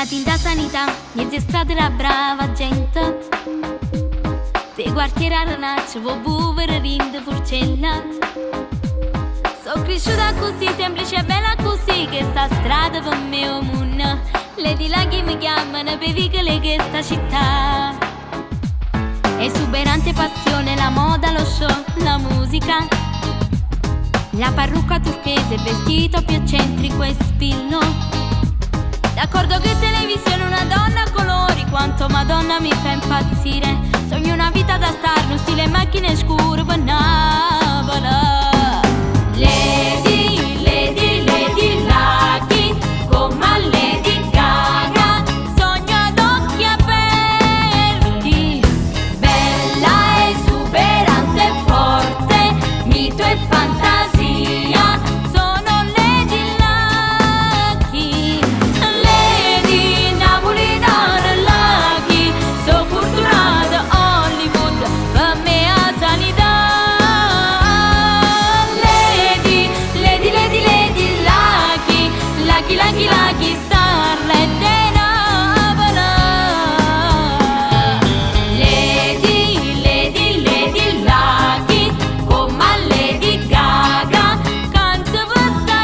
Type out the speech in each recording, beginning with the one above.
Nati in da sanità, niente strade la brava gente. Per quartiere a ranaccia, vo buvere rinde forcella. Sono cresciuta così, semplice e bella così, che sta strada per me è un mondo. Le di laghi mi chiamano per vigile che sta città. Esuberante passione, la moda, lo show, la musica. La parrucca turchese, il vestito più eccentrico e spillo. D'accordo che televisione, una donna a colori, quanto Madonna mi fa impazzire. Sogno una vita da star, non stile macchine scure, banabala. Lady, Lady, Lady Lucky, come Lady Gaga, sogno ad occhi aperti. Bella, esuberante e forte, mito e fantasia, sono Lady Lucky. Lady napolitana Lucky, so fortunata Hollywood, per me a sanità. Lucky, lucky, starlet e Napoli. Lady, Lady, Lady Lucky, come a Lady Gaga, canto per sta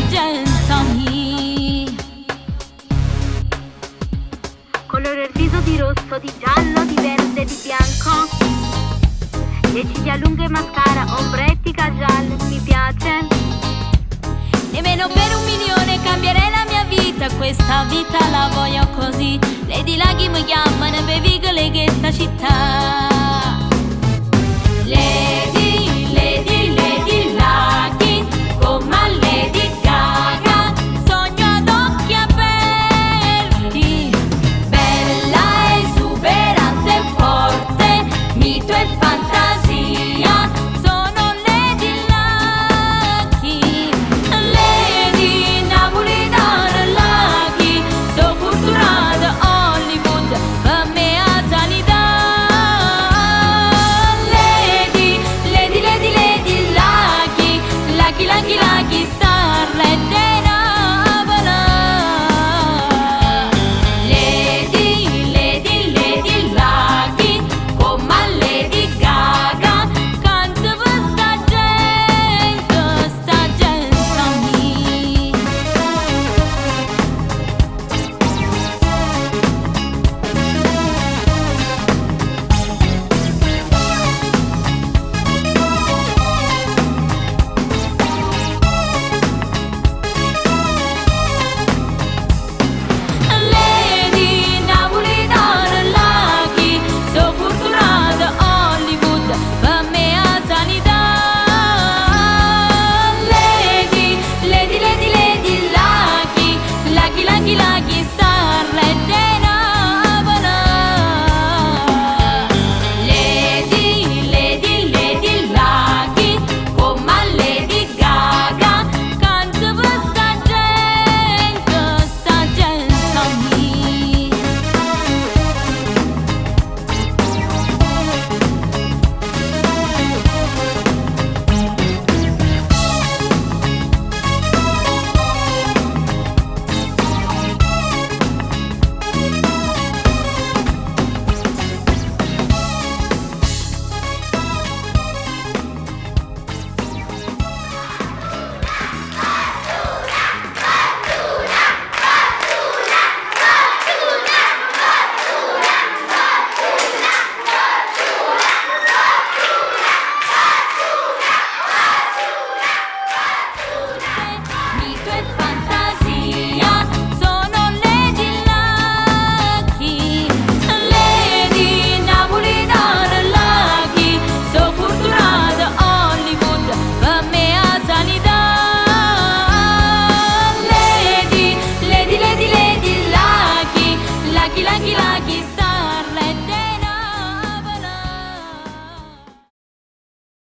gente mia. Colore il viso di rosso, di giallo, di verde, di bianco. Le ciglia lunghe, mascara, ombretti, casual, mi piace. Nemmeno per 1 milione cambierei la mia vita, questa vita la voglio così. Lady Laghi mi chiamano per vigile che sta città. Lady, Lady, Lady Laghi, come a Lady Gaga, sogno ad occhi aperti. Bella, esuberante e forte, mito e